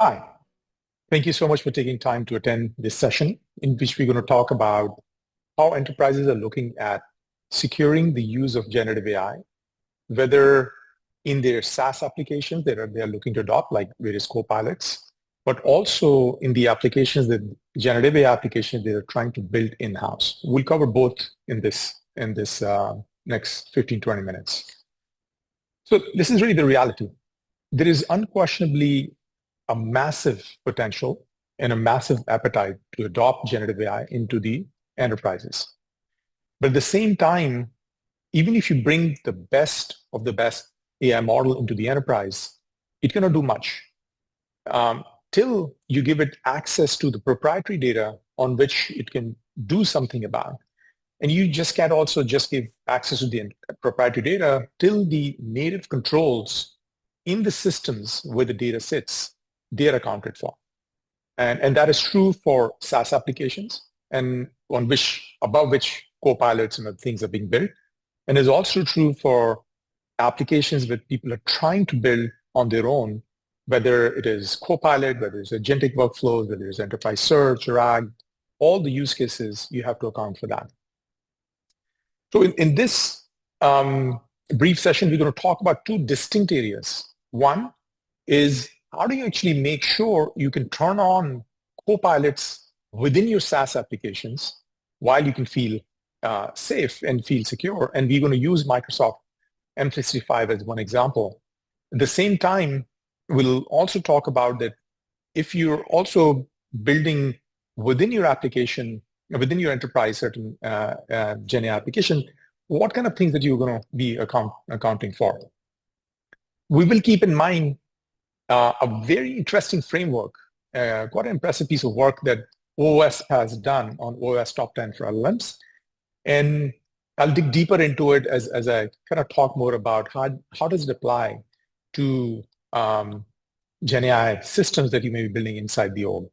Hi, thank you so much for taking time to attend this session in which we're going to talk about how enterprises are looking at securing the use of generative AI, whether in their SaaS applications that they're looking to adopt, like various copilots, but also in the applications that generative AI applications they're trying to build in-house. We'll cover both in this next 15, 20 minutes. So this is really the reality. There is unquestionably a massive potential and a massive appetite to adopt generative AI into the enterprises. But at the same time, even if you bring the best of the best AI model into the enterprise, it cannot do much till you give it access to the proprietary data on which it can do something about. And you just can't also just give access to the proprietary data till the native controls in the systems where the data sits, they're accounted for. And that is true for SaaS applications and above which copilots and other things are being built. And it's also true for applications that people are trying to build on their own, whether it is Copilot, whether it's agentic workflows, whether it's enterprise search, RAG, all the use cases, you have to account for that. So in this brief session, we're going to talk about two distinct areas. One is how do you actually make sure you can turn on copilots within your SaaS applications while you can feel safe and feel secure? And we're going to use Microsoft M365 as one example. At the same time, we'll also talk about that if you're also building within your application, within your enterprise, certain GenAI application, what kind of things that you're going to be accounting for. We will keep in mind a very interesting framework, quite an impressive piece of work that OWASP has done on OWASP Top 10 for LLMs. And I'll dig deeper into it as I kind of talk more about how does it apply to GenAI systems that you may be building inside the org.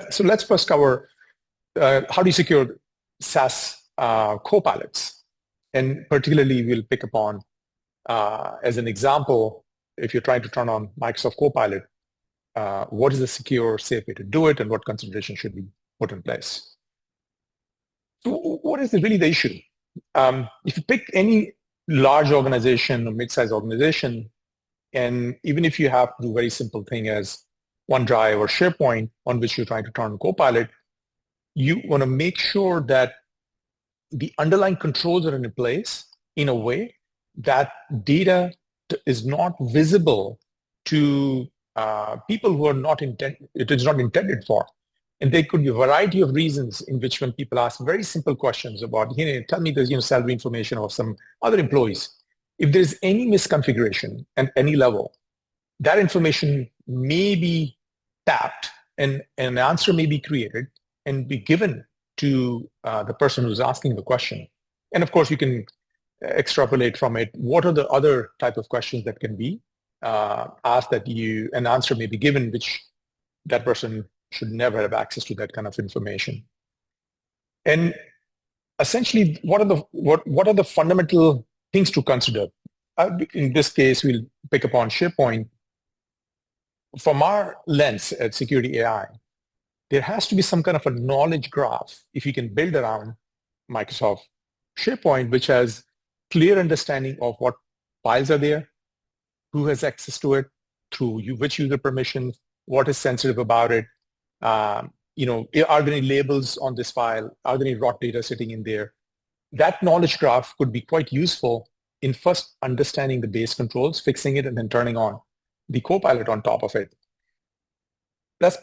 So let's first cover how do you secure SaaS copilots? And particularly we'll pick upon, as an example, if you're trying to turn on Microsoft Copilot, what is the secure, safe way to do it and what consideration should be put in place? So what is really the issue? If you pick any large organization or mid-sized organization, and even if you have to do a very simple thing as OneDrive or SharePoint on which you're trying to turn on Copilot, you want to make sure that the underlying controls are in place in a way that data is not visible to people who are not it is not intended for. And there could be a variety of reasons in which when people ask very simple questions about, tell me the salary information of some other employees. If there's any misconfiguration at any level, that information may be tapped and an answer may be created and be given to the person who's asking the question. And of course, you can extrapolate from it. What are the other type of questions that can be asked that an answer may be given, which that person should never have access to that kind of information. And essentially, what are the fundamental things to consider? In this case, we'll pick upon SharePoint. From our lens at Security AI, there has to be some kind of a knowledge graph if you can build around Microsoft SharePoint, which has clear understanding of what files are there, who has access to it, through which user permissions, what is sensitive about it, are there any labels on this file, are there any raw data sitting in there? That knowledge graph could be quite useful in first understanding the base controls, fixing it, and then turning on the Copilot on top of it. Let's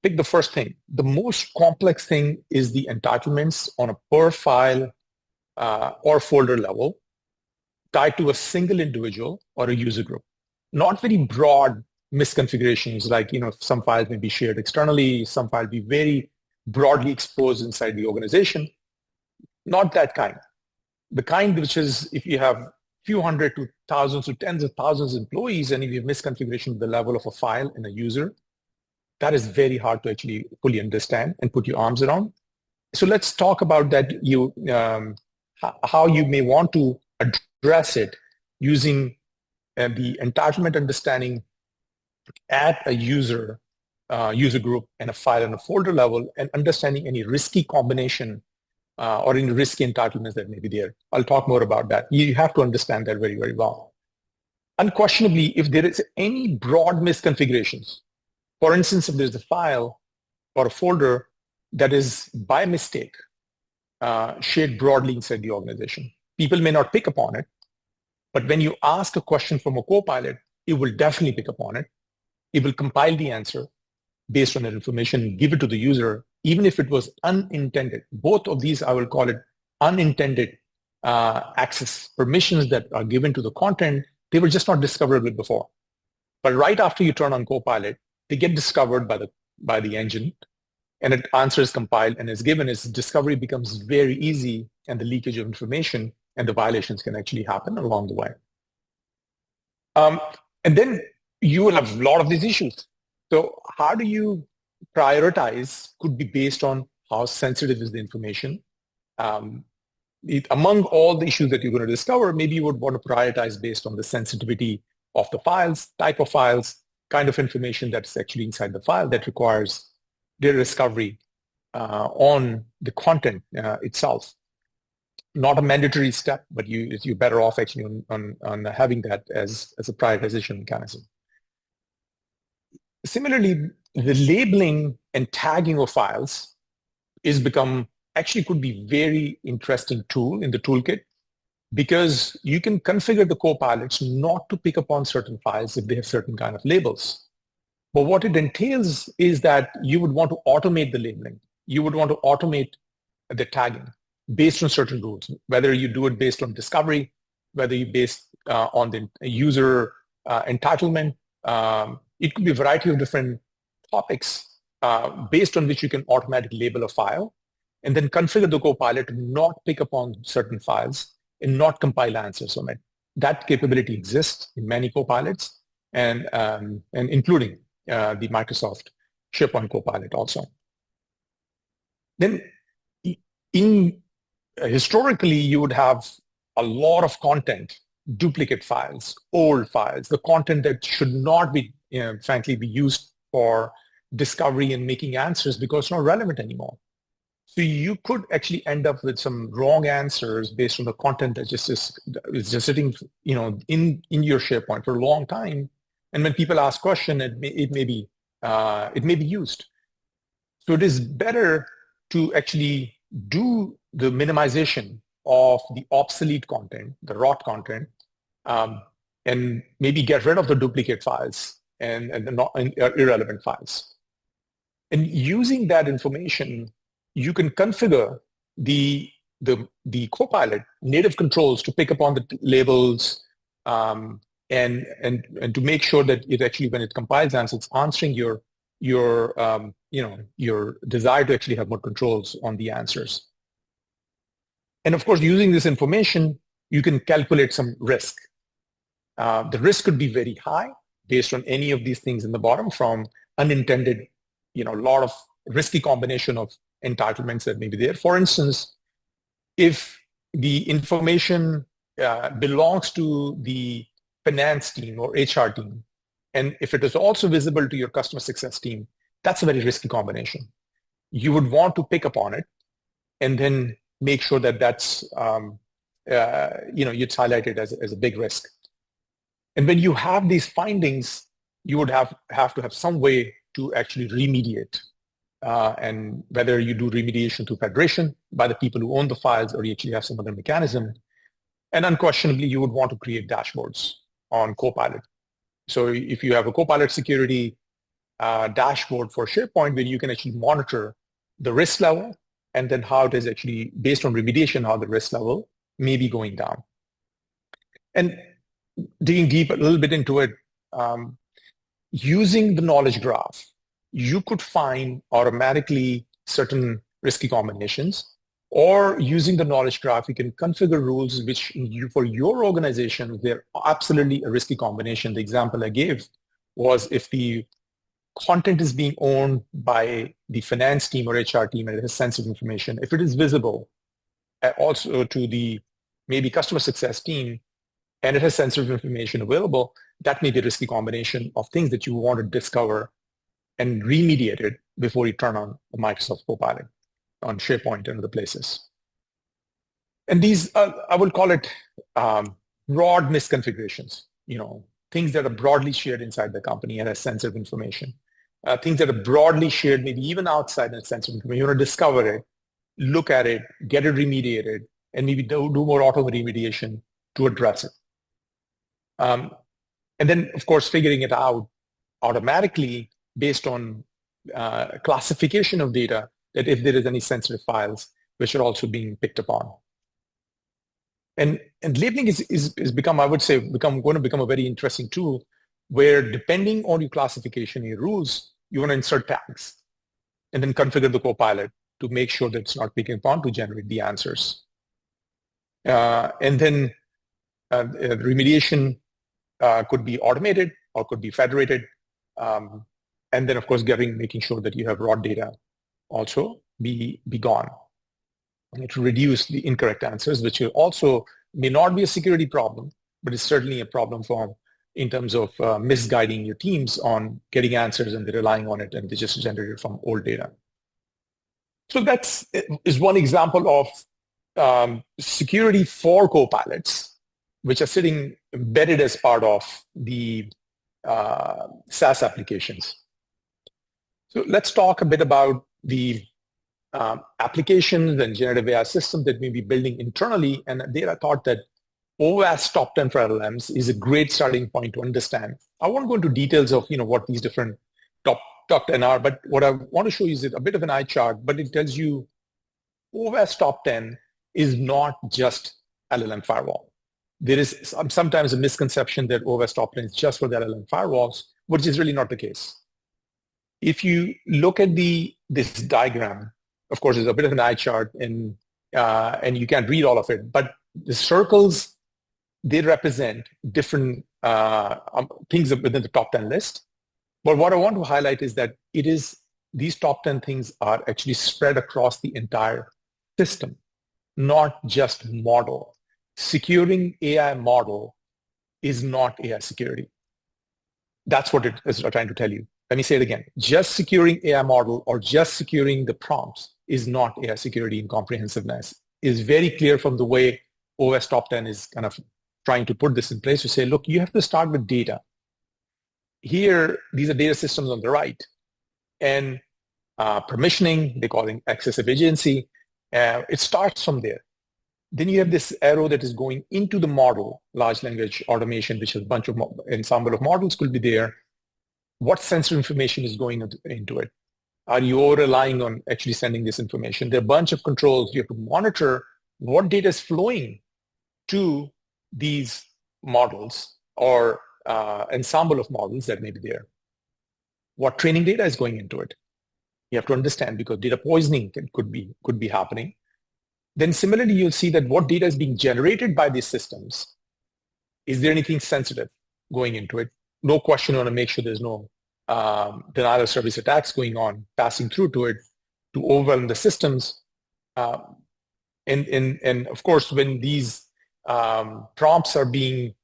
pick the first thing. The most complex thing is the entitlements on a per file or folder level tied to a single individual or a user group. Not very broad misconfigurations like, some files may be shared externally, some files be very broadly exposed inside the organization. Not that kind. The kind which is if you have few hundred to thousands to tens of thousands of employees and if you have misconfiguration at the level of a file and a user, that is very hard to actually fully understand and put your arms around. So let's talk about that, how you may want to address it using the entitlement understanding at a user user group and a file and a folder level, and understanding any risky combination or any risky entitlements that may be there. I'll talk more about that. You have to understand that very, very well. Unquestionably, if there is any broad misconfigurations, for instance, if there's a file or a folder that is by mistake shared broadly inside the organization, people may not pick up on it, but when you ask a question from a Copilot, it will definitely pick up on it. It will compile the answer based on that information, give it to the user, even if it was unintended. Both of these, I will call it unintended access permissions that are given to the content. They were just not discoverable before. But right after you turn on Copilot, they get discovered by the engine, and an answer is compiled and is given. Its discovery becomes very easy, and the leakage of information and the violations can actually happen along the way. And then you will have a lot of these issues. So how do you prioritize could be based on how sensitive is the information. Among all the issues that you're going to discover, maybe you would want to prioritize based on the sensitivity of the files, type of files, kind of information that's actually inside the file that requires data discovery on the content itself. Not a mandatory step, but you're better off actually on having that as a prioritization mechanism. Similarly, the labeling and tagging of files actually could be very interesting tool in the toolkit, because you can configure the Copilots not to pick up on certain files if they have certain kind of labels. But what it entails is that you would want to automate the labeling. You would want to automate the tagging based on certain rules, whether you do it based on discovery, whether you based on the user entitlement. It could be a variety of different topics based on which you can automatically label a file, and then configure the Copilot to not pick up on certain files and not compile answers from it. That capability exists in many Copilots, and including the Microsoft SharePoint Copilot also. Then historically, you would have a lot of content, duplicate files, old files, the content that should not be, frankly, be used for discovery and making answers because it's not relevant anymore. So you could actually end up with some wrong answers based on the content that is just sitting, in your SharePoint for a long time. And when people ask questions, it may be used. So it is better to actually do the minimization of the obsolete content, the rot content, and maybe get rid of the duplicate files and irrelevant files. And using that information, you can configure the Copilot native controls to pick up on the labels and to make sure that it actually, when it compiles answers, it's answering your desire to actually have more controls on the answers. And of course, using this information, you can calculate some risk. The risk could be very high based on any of these things in the bottom, from unintended, a lot of risky combination of entitlements that may be there. For instance, if the information belongs to the finance team or HR team, and if it is also visible to your customer success team, that's a very risky combination. You would want to pick up on it and then make sure that that's, it's highlighted as a big risk. And when you have these findings, you would have to have some way to actually remediate. And whether you do remediation through federation by the people who own the files, or you actually have some other mechanism. And unquestionably, you would want to create dashboards on Copilot. So if you have a Copilot security dashboard for SharePoint, where you can actually monitor the risk level, and then how it is actually, based on remediation, how the risk level may be going down. And digging deep a little bit into it, using the knowledge graph, you could find automatically certain risky combinations, or using the knowledge graph, you can configure rules which for your organization, they're absolutely a risky combination. The example I gave was if the content is being owned by the finance team or HR team and it has sensitive information, if it is visible also to the maybe customer success team and it has sensitive information available, that may be a risky combination of things that you want to discover and remediate it before you turn on the Microsoft Copilot on SharePoint and other places. And these, I will call it broad misconfigurations, things that are broadly shared inside the company and as sensitive information. Things that are broadly shared, maybe even outside that sensitive information. You want to discover it, look at it, get it remediated, and maybe do more auto remediation to address it. And then, of course, figuring it out automatically based on classification of data, that if there is any sensitive files, which are also being picked upon. And labeling is become, I would say, going to become a very interesting tool where, depending on your classification, your rules, you want to insert tags and then configure the Copilot to make sure that it's not picking upon to generate the answers. And then remediation could be automated or could be federated. And then, of course, making sure that you have raw data also be gone. And to reduce the incorrect answers, which also may not be a security problem, but it's certainly a problem in terms of misguiding your teams on getting answers, and they're relying on it, and they just generate it from old data. So that is one example of security for Copilots, which are sitting embedded as part of the SaaS applications. So let's talk a bit about the applications and generative AI systems that we may be building internally. And there I thought that OWASP top 10 for LLMs is a great starting point to understand. I won't go into details of what these different top 10 are, but what I want to show you is a bit of an eye chart, but it tells you OWASP top 10 is not just LLM Firewall. There is sometimes a misconception that OWASP top 10 is just for the LLM firewalls, which is really not the case. If you look at this diagram, of course, there's a bit of an eye chart, and you can't read all of it, but the circles, they represent different things within the top 10 list. But what I want to highlight is that these top 10 things are actually spread across the entire system, not just model. Securing AI model is not AI security. That's what it is trying to tell you. Let me say it again. Just securing AI model or just securing the prompts is not AI security in comprehensiveness. It's very clear from the way OWASP top 10 is kind of trying to put this in place to say, look, you have to start with data. Here, these are data systems on the right. And permissioning, they call it excessive agency. It starts from there. Then you have this arrow that is going into the model, large language automation, which is a bunch of ensemble of models could be there. What sensitive information is going into it? Are you over-relying on actually sending this information? There are a bunch of controls. You have to monitor what data is flowing to these models or ensemble of models that may be there. What training data is going into it? You have to understand, because data poisoning could be happening. Then similarly, you'll see that what data is being generated by these systems. Is there anything sensitive going into it? No question, you want to make sure there's no denial of service attacks going on, passing through to it to overwhelm the systems. And of course, when these prompts are being,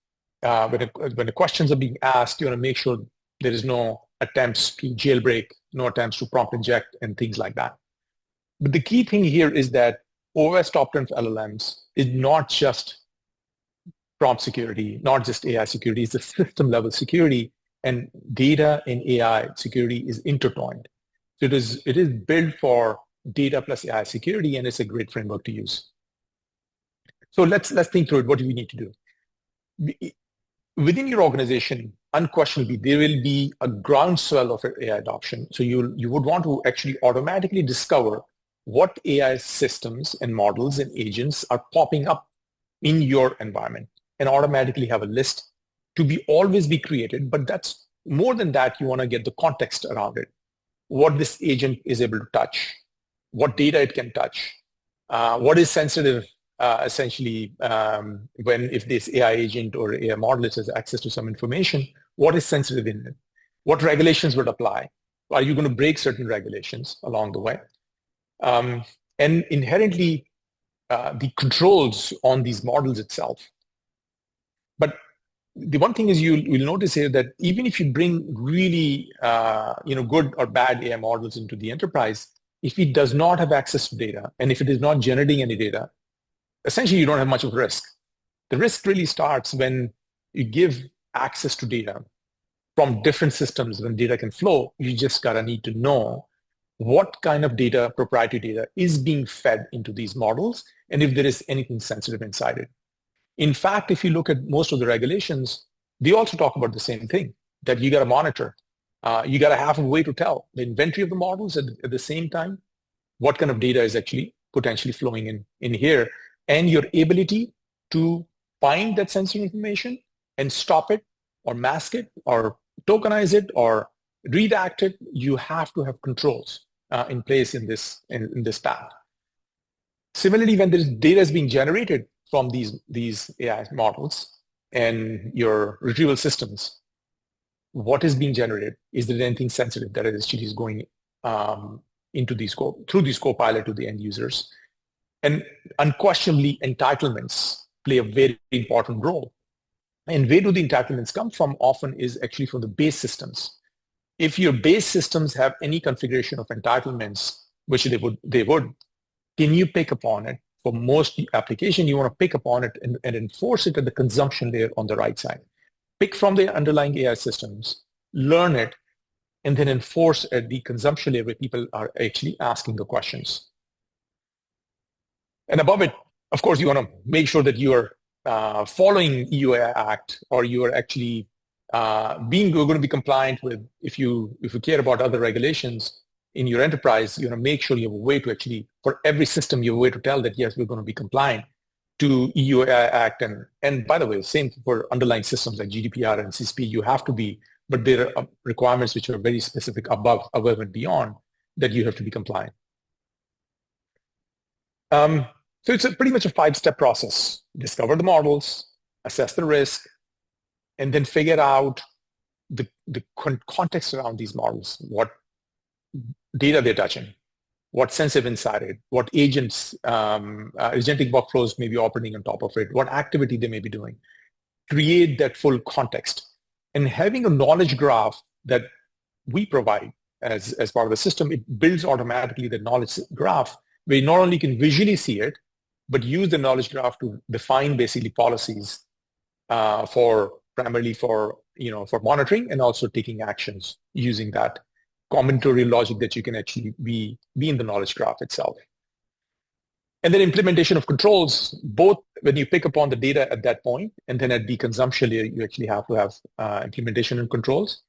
when the questions are being asked, you want to make sure there is no attempts to jailbreak, no attempts to prompt inject and things like that. But the key thing here is that OWASP top 10 for LLMs is not just prompt security, not just AI security, it's a system level security, and data and AI security is intertwined. So it is built for data plus AI security, and it's a great framework to use. So let's think through it. What do we need to do? Within your organization, unquestionably, there will be a groundswell of AI adoption. So you would want to actually automatically discover what AI systems and models and agents are popping up in your environment, and automatically have a list to always be created. But that's more than that. You want to get the context around it. What this agent is able to touch, what data it can touch, what is sensitive, essentially, if this AI agent or AI model has access to some information, what is sensitive in it? What regulations would apply? Are you going to break certain regulations along the way? And inherently, the controls on these models itself. But the one thing is you'll notice here that even if you bring really good or bad AI models into the enterprise, if it does not have access to data and if it is not generating any data, essentially you don't have much of a risk. The risk really starts when you give access to data from different systems. When data can flow, you just gotta need to know what kind of data, proprietary data, is being fed into these models, and if there is anything sensitive inside it. In fact, if you look at most of the regulations, they also talk about the same thing, that you got to monitor. You got to have a way to tell the inventory of the models at the same time, what kind of data is actually potentially flowing in here, and your ability to find that sensitive information and stop it or mask it or tokenize it or redact it. You have to have controls in place in this path. Similarly, when there's data is being generated from these AI models and your retrieval systems, what is being generated? Is there anything sensitive that is going into through these Copilot to the end users? And unquestionably, entitlements play a very important role. And where do the entitlements come from? Often is actually from the base systems. If your base systems have any configuration of entitlements, which they would, can you pick upon it? For most application, you want to pick upon it and enforce it at the consumption layer on the right side. Pick from the underlying AI systems, learn it, and then enforce at the consumption layer where people are actually asking the questions. And above it, of course, you want to make sure that you are following EU AI Act, or you are actually going to be compliant with, if you care about other regulations in your enterprise, you want to make sure you have a way to actually, for every system, you have a way to tell that, yes, we're going to be compliant to EU AI Act. And by the way, same for underlying systems like GDPR and CCP, you have to be, but there are requirements which are very specific above and beyond that you have to be compliant. So it's pretty much a 5-step process. Discover the models, assess the risk, and then figure out the context around these models. What data they're touching, what's sensitive inside it, what agents, agentic workflows may be operating on top of it, what activity they may be doing. Create that full context. And having a knowledge graph that we provide as part of the system, it builds automatically the knowledge graph where you not only can visually see it, but use the knowledge graph to define basically policies primarily for monitoring and also taking actions using that combinatorial logic that you can actually be in the knowledge graph itself. And then implementation of controls, both when you pick upon the data at that point, and then at the consumption layer, you actually have to have implementation and controls,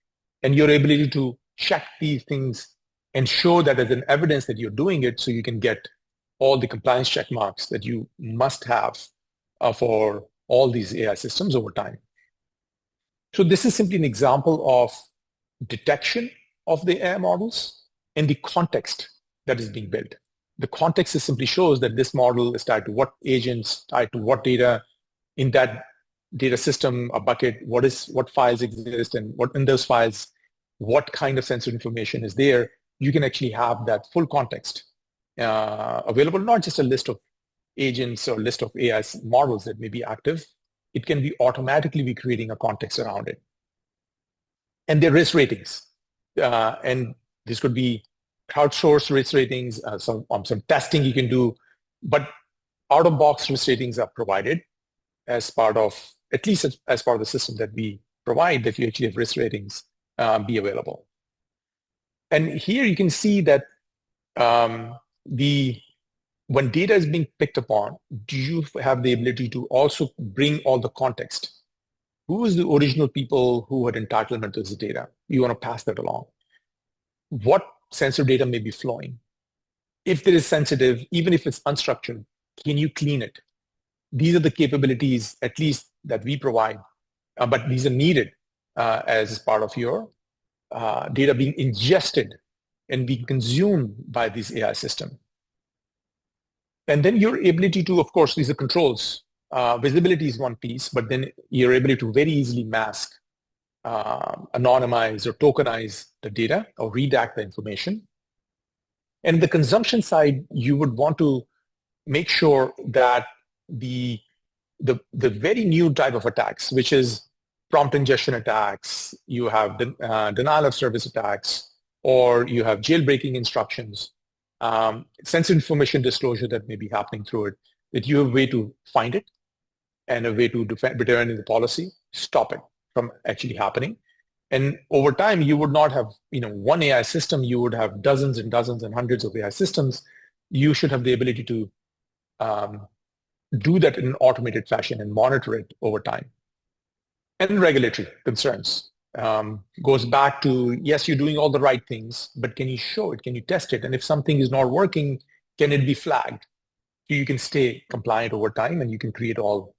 and your ability to check these things and show that as an evidence that you're doing it, so you can get all the compliance check marks that you must have for all these AI systems over time. So this is simply an example of detection of the AI models and the context that is being built. The context simply shows that this model is tied to what agents, tied to what data in that data system, a bucket, what files exist, and what in those files, what kind of sensitive information is there. You can actually have that full context available, not just a list of agents or list of AI models that may be active. It can be automatically be creating a context around it. And there are risk ratings. And this could be crowdsourced risk ratings, some testing you can do, but out-of-box risk ratings are provided as part of, at least as part of the system that we provide, that you actually have risk ratings be available. And here you can see that when data is being picked upon, do you have the ability to also bring all the context? Who is the original people who had entitlement to this data? You want to pass that along. What sensitive data may be flowing? If there is sensitive, even if it's unstructured, can you clean it? These are the capabilities, at least that we provide, but these are needed as part of your data being ingested and being consumed by this AI system. And then your ability to, of course, these are controls. Visibility is one piece, but then your ability to very easily mask, anonymize or tokenize the data or redact the information. And the consumption side, you would want to make sure that the very new type of attacks, which is prompt ingestion attacks, you have denial of service attacks, or you have jailbreaking instructions, sensitive information disclosure that may be happening through it, that you have a way to find it and a way to determine the policy, stop it from actually happening. And over time, you would not have one AI system, you would have dozens and dozens and hundreds of AI systems. You should have the ability to do that in an automated fashion and monitor it over time. And regulatory concerns goes back to, yes, you're doing all the right things, but can you show it? Can you test it? And if something is not working, can it be flagged? So you can stay compliant over time, and you can create all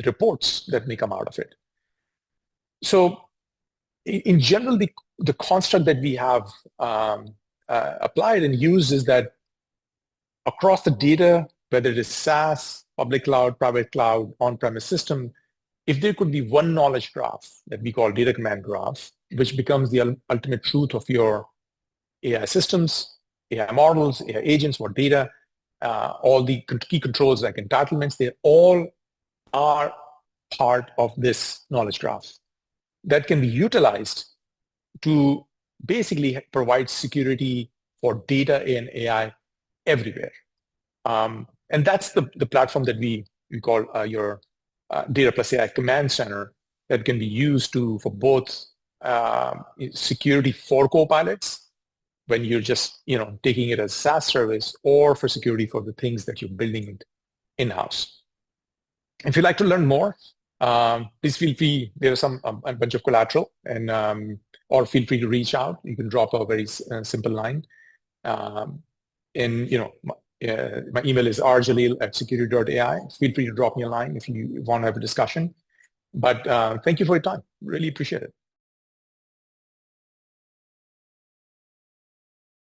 reports that may come out of it. So in general, the construct that we have applied and used is that across the data, whether it is SaaS, public cloud, private cloud, on-premise system, if there could be one knowledge graph that we call data command graph, which becomes the ultimate truth of your AI systems, AI models, AI agents, what data, all the key controls like entitlements, they all are part of this knowledge graph that can be utilized to basically provide security for data and AI everywhere. And that's the platform that we call your Data plus AI Command Center, that can be used for both security for copilots when you're just taking it as a SaaS service, or for security for the things that you're building it in-house. If you'd like to learn more, please feel free. There's a bunch of collateral, and or feel free to reach out. You can drop a very simple line. My email is rjalil@security.ai. Feel free to drop me a line if you want to have a discussion. But thank you for your time. Really appreciate it.